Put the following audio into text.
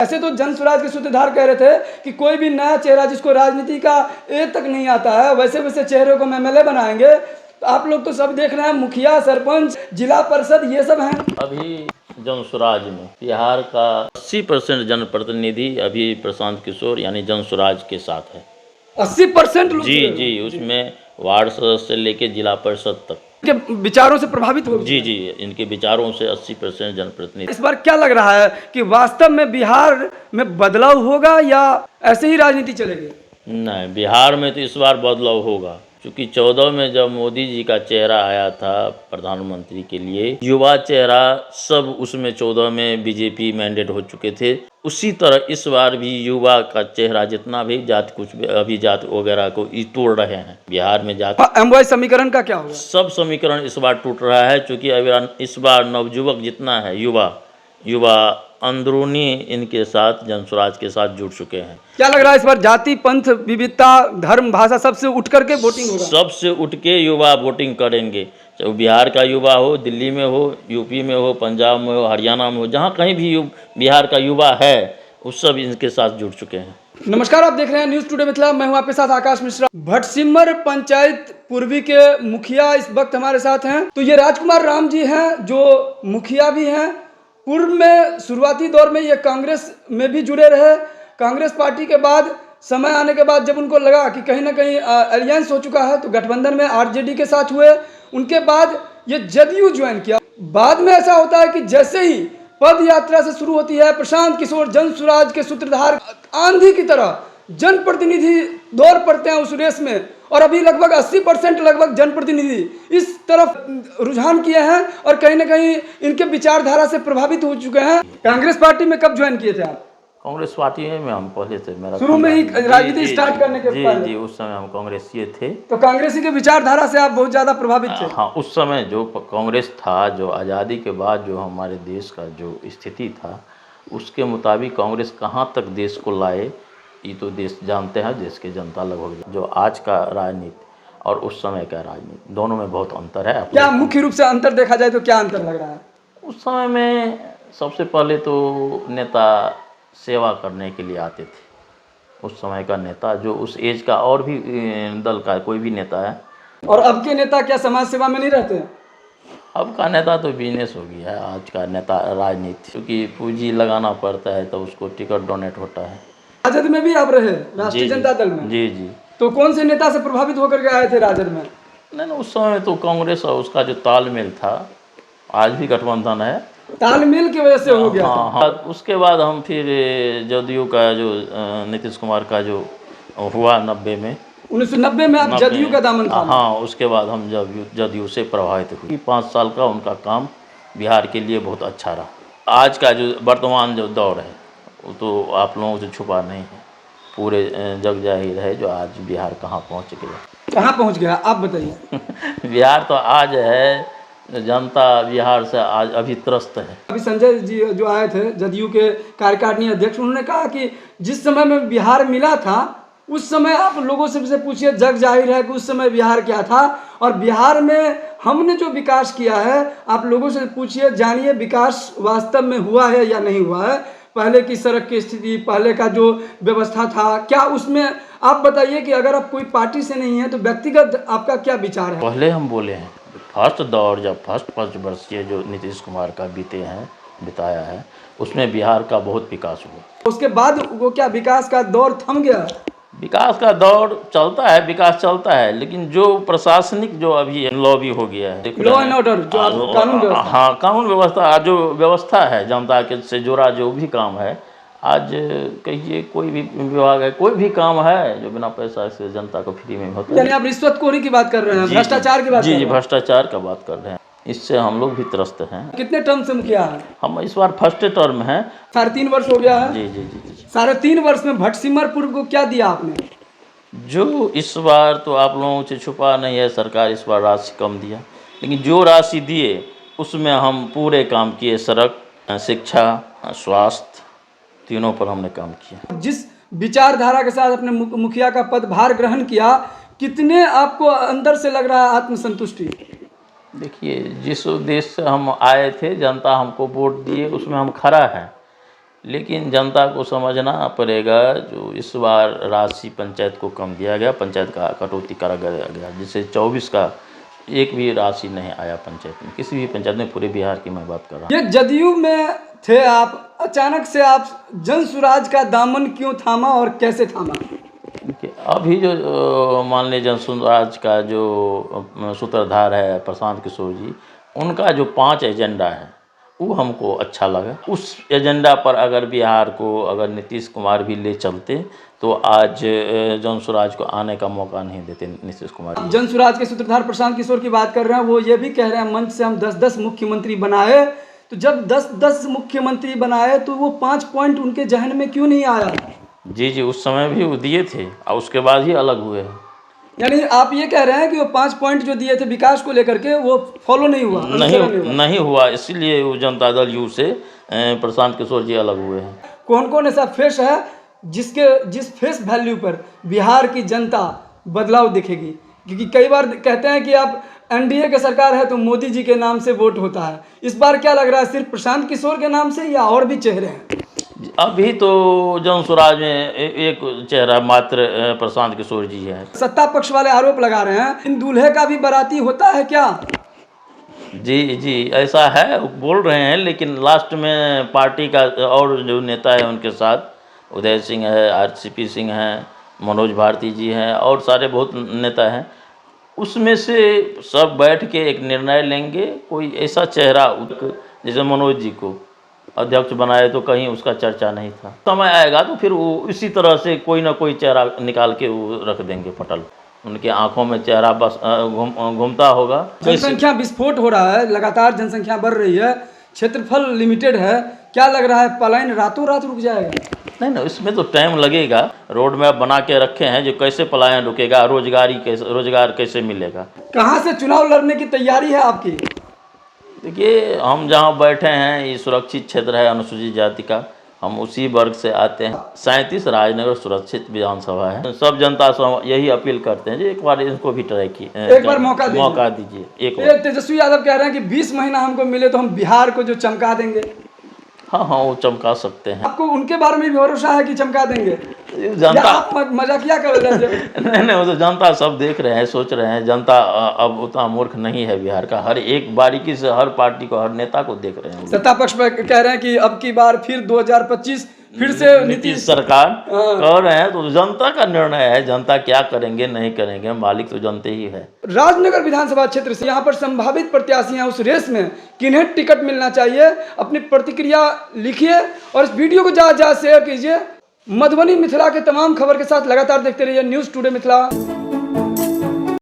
ऐसे तो जन स्वराज के सूत्रधार कह रहे थे कि कोई भी नया चेहरा जिसको राजनीति का ए तक नहीं आता है वैसे वैसे चेहरे को एमएलए बनाएंगे। तो आप लोग तो सब देख रहे हैं, मुखिया, सरपंच, जिला परिषद, ये सब हैं। अभी जन स्वराज में बिहार का 80% जनप्रतिनिधि अभी प्रशांत किशोर यानी जन स्वराज के साथ है। 80% लोग जी, उसमें वार्ड सदस्य से लेके जिला परिषद तक के विचारों से प्रभावित हो। जी, इनके विचारों से 80% जनप्रतिनिधि। इस बार क्या लग रहा है कि वास्तव में बिहार में बदलाव होगा या ऐसे ही राजनीति चलेगी? नहीं, बिहार में तो इस बार बदलाव होगा, क्योंकि 14 में जब मोदी जी का चेहरा आया था प्रधानमंत्री के लिए, युवा चेहरा सब उसमें 14 में बीजेपी मैंडेट हो चुके थे। उसी तरह इस बार भी युवा का चेहरा जितना भी जात कुछ अभी जात वगैरह को तोड़ रहे हैं बिहार में जात। एमवाई समीकरण का क्या होगा? सब समीकरण इस बार टूट रहा है, क्योंकि अभी इस बार नवयुवक जितना है युवा अंदरूनी इनके साथ जन स्वराज के साथ जुड़ चुके हैं। क्या लग रहा है इस बार जाति, पंथ, विविधता, धर्म, भाषा सबसे उठ करके वोटिंग होगा? सबसे उठ के युवा वोटिंग करेंगे, चाहे बिहार का युवा हो, दिल्ली में हो, यूपी में हो, पंजाब में हो, हरियाणा में हो, जहाँ कहीं भी बिहार का युवा है उस सब इनके साथ जुड़ चुके हैं। नमस्कार, आप देख रहे हैं न्यूज़ टुडे मिथिला। मैं हूं आपके साथ आकाश मिश्रा। भटसिमर पंचायत पूर्वी के मुखिया इस वक्त हमारे साथ हैं। तो ये राजकुमार राम जी हैं जो मुखिया भी हैं। पूर्व में शुरुआती दौर में ये कांग्रेस में भी जुड़े रहे। कांग्रेस पार्टी के बाद समय आने के बाद जब उनको लगा कि कहीं ना कहीं अलियंस हो चुका है तो गठबंधन में आरजेडी के साथ हुए। उनके बाद ये जदयू ज्वाइन किया। बाद में ऐसा होता है कि जैसे ही पद यात्रा से शुरू होती है, प्रशांत किशोर जन स्वराज के सूत्रधार आंधी की तरह जनप्रतिनिधि दौड़ पड़ते हैं उस रेस में, और अभी लगभग 80% लगभग जनप्रतिनिधि इस तरफ रुझान किए हैं और कहीं ना कहीं इनके विचारधारा से प्रभावित हो चुके हैं। कांग्रेस पार्टी में कब ज्वाइन किए थे आप? कांग्रेस पार्टी में हम पहले से, मेरा शुरू में ही राजनीति स्टार्ट करने के पहले? जी, उस समय हम कांग्रेसी थे। तो कांग्रेसी के विचारधारा से आप बहुत ज़्यादा प्रभावित थे? हाँ, उस समय जो कांग्रेस था, जो आज़ादी के बाद जो हमारे देश का जो स्थिति था उसके मुताबिक कांग्रेस कहाँ तक देश को लाए ये तो देश जानते हैं, देश के जनता लगभग। जो आज का राजनीति और उस समय का राजनीति दोनों में बहुत अंतर है। क्या मुख्य रूप से अंतर देखा जाए तो क्या अंतर लग रहा है? उस समय में सबसे पहले तो नेता सेवा करने के लिए आते थे। उस समय का नेता जो उस एज का और भी दल का कोई भी नेता है। और अब के नेता क्या समाज सेवा में नहीं रहते हैं? अब का नेता तो बिजनेस हो गया है। आज का नेता राजनीति, क्योंकि पूंजी लगाना पड़ता है तो उसको टिकट डोनेट होता है। राजद में भी आप रहे, राष्ट्रीय जनता दल में? जी। तो कौन से नेता से प्रभावित होकर के आए थे राजद में? नहीं, उस समय तो कांग्रेस और उसका जो तालमेल था, आज भी गठबंधन है, तालमेल की वजह से हो गया। हाँ। उसके बाद हम फिर जदयू का जो नीतीश कुमार का जो हुआ 90 में, 1990 में आप जदयू का दामन थामे? हाँ, उसके बाद हम जदयू से प्रभावित हुए। 5 साल का उनका काम बिहार के लिए बहुत अच्छा रहा। आज का जो वर्तमान जो दौर है वो तो आप लोगों से छुपा नहीं है, पूरे जग जाहिर है जो आज बिहार कहाँ पहुँच गया। कहाँ पहुँच गया आप बताइए। बिहार तो आज है, जनता बिहार से आज अभी त्रस्त है। अभी संजय जी जो आए थे जदयू के कार्यकारिणी अध्यक्ष, उन्होंने कहा कि जिस समय में बिहार मिला था उस समय आप लोगों से पूछिए, जग जाहिर है कि उस समय बिहार क्या था, और बिहार में हमने जो विकास किया है आप लोगों से पूछिए, जानिए विकास वास्तव में हुआ है या नहीं हुआ है। पहले की सड़क की स्थिति, पहले का जो व्यवस्था था, क्या उसमें आप बताइए कि अगर आप कोई पार्टी से नहीं है तो व्यक्तिगत आपका क्या विचार है? पहले हम बोले हैं फर्स्ट दौर, जब फर्स्ट 5 वर्षीय जो नीतीश कुमार का बिताया है उसमें बिहार का बहुत विकास हुआ। उसके बाद वो क्या विकास का दौर थम गया? विकास का दौर चलता है, विकास चलता है, लेकिन जो प्रशासनिक जो अभी लॉ भी हो गया है, लॉ एंड ऑर्डर, जो कानून व्यवस्था, हाँ कानून व्यवस्था, जो व्यवस्था है जनता के से जुड़ा जो भी काम है, आज कहिए कोई भी विभाग है, कोई भी काम है जो बिना पैसा से जनता को फ्री में होता है। यानी आप रिश्वतखोरी की बात कर रहे हैं, भ्रष्टाचार की बात कर रहे हैं? जी, भ्रष्टाचार का बात कर रहे हैं। इससे हम लोग भी त्रस्त हैं। कितने टर्म से मुखिया हैं? हम इस बार फर्स्ट टर्म है। 3.5 वर्ष हो गया है। जी। 3.5 वर्ष में भटसिमर पूर्व को क्या दिया आपने? जो इस बार तो आप लोगों से छुपा नहीं है, सरकार इस बार राशि कम दिया, लेकिन जो राशि दिए उसमें हम पूरे काम किए। सड़क, शिक्षा, स्वास्थ्य, तीनों पर हमने काम किया। जिस विचारधारा के साथ अपने मुखिया का पदभार ग्रहण किया, कितने आपको अंदर से लग रहा है आत्मसंतुष्टि? देखिए, जिस उद्देश्य से हम आए थे, जनता हमको वोट दिए, उसमें हम खरा हैं। लेकिन जनता को समझना पड़ेगा, जो इस बार राशि पंचायत को कम दिया गया, पंचायत का कटौती करा गया, जिससे 24 का एक भी राशि नहीं आया पंचायत में, किसी भी पंचायत में, पूरे बिहार की मैं बात कर रहा हूँ। ये जदयू में थे आप, अचानक से आप जन स्वराज का दामन क्यों थामा और कैसे थामा? देखिए, अभी जो मान लीजिए जन स्वराज का जो सूत्रधार है प्रशांत किशोर जी, उनका जो 5 एजेंडा है वो हमको अच्छा लगा। उस एजेंडा पर अगर बिहार को अगर नीतीश कुमार भी ले चलते तो आज जन स्वराज को आने का मौका नहीं देते नीतीश कुमार। जन स्वराज के सूत्रधार प्रशांत किशोर की बात कर रहे हैं, वो ये भी कह रहे हैं मंच से हम 10-10 मुख्यमंत्री बनाए, तो जब 10-10 मुख्यमंत्री बनाए तो वो 5 पॉइंट उनके जहन में क्यों नहीं आया? जी जी, उस समय भी वो दिए थे और उसके बाद ही अलग हुए हैं। यानी आप ये कह रहे हैं कि वो 5 पॉइंट जो दिए थे विकास को लेकर के वो फॉलो नहीं हुआ, नहीं हुआ, इसीलिए वो जनता दल यू से प्रशांत किशोर जी अलग हुए हैं। कौन कौन ऐसा फेस है जिस फेस वैल्यू पर बिहार की जनता बदलाव दिखेगी? क्योंकि कई बार कहते हैं कि आप एनडीए की सरकार है तो मोदी जी के नाम से वोट होता है, इस बार क्या लग रहा है, सिर्फ प्रशांत किशोर के नाम से या और भी चेहरे हैं? अभी तो जन स्वराज में एक चेहरा मात्र प्रशांत किशोर जी है। सत्ता पक्ष वाले आरोप लगा रहे हैं इन दूल्हे का भी बाराती होता है क्या? जी जी, ऐसा है बोल रहे हैं, लेकिन लास्ट में पार्टी का और जो नेता है उनके साथ उदय सिंह है, आरसीपी सिंह हैं, मनोज भारती जी हैं और सारे बहुत नेता हैं, उसमें से सब बैठ के एक निर्णय लेंगे। कोई ऐसा चेहरा जैसे मनोज जी को अध्यक्ष बनाए तो कहीं उसका चर्चा नहीं था, समय आएगा तो फिर वो इसी तरह से कोई ना कोई चेहरा निकाल के वो रख देंगे पटल, उनके आंखों में चेहरा बस घूमता होगा। जनसंख्या विस्फोट हो रहा है, लगातार जनसंख्या बढ़ रही है, क्षेत्रफल लिमिटेड है, क्या लग रहा है पलायन रातों रात रुक जाएगा? नहीं, इसमें तो टाइम लगेगा। रोड मैप बना के रखे हैं, जो कैसे पलायन रुकेगा, रोजगार कैसे मिलेगा। कहाँ से चुनाव लड़ने की तैयारी है आपकी? देखिए, हम जहाँ बैठे हैं ये सुरक्षित क्षेत्र है अनुसूचित जाति का, हम उसी वर्ग से आते हैं। 37 राजनगर सुरक्षित विधानसभा है। सब जनता से यही अपील करते हैं जी एक बार इनको भी ट्राई कीजिए, एक बार मौका दीजिए। एक तेजस्वी यादव कह रहे हैं कि 20 महीना हमको मिले तो हम बिहार को जो चमका देंगे। हाँ, वो चमका सकते हैं। आपको उनके बारे में भी भरोसा है कि चमका देंगे? जनता आप मजाकिया कर रहे हैं? नहीं, वो तो जनता सब देख रहे हैं, सोच रहे हैं। जनता अब उतना मूर्ख नहीं है, बिहार का हर एक बारीकी से हर पार्टी को, हर नेता को देख रहे हैं। सत्ता पक्ष में कह रहे हैं कि अब की बार फिर 2025 फिर से नीतीश सरकार कह रहे हैं, तो जनता का निर्णय है, जनता क्या करेंगे नहीं करेंगे, मालिक तो जनते ही है। राजनगर विधानसभा क्षेत्र से यहाँ पर संभावित प्रत्याशी हैं, उस रेस में किन्हें टिकट मिलना चाहिए, अपनी प्रतिक्रिया लिखिए और इस वीडियो को ज़्यादा शेयर कीजिए। मधुबनी मिथिला के तमाम खबर के साथ लगातार देखते रहिए न्यूज़ टुडे मिथिला।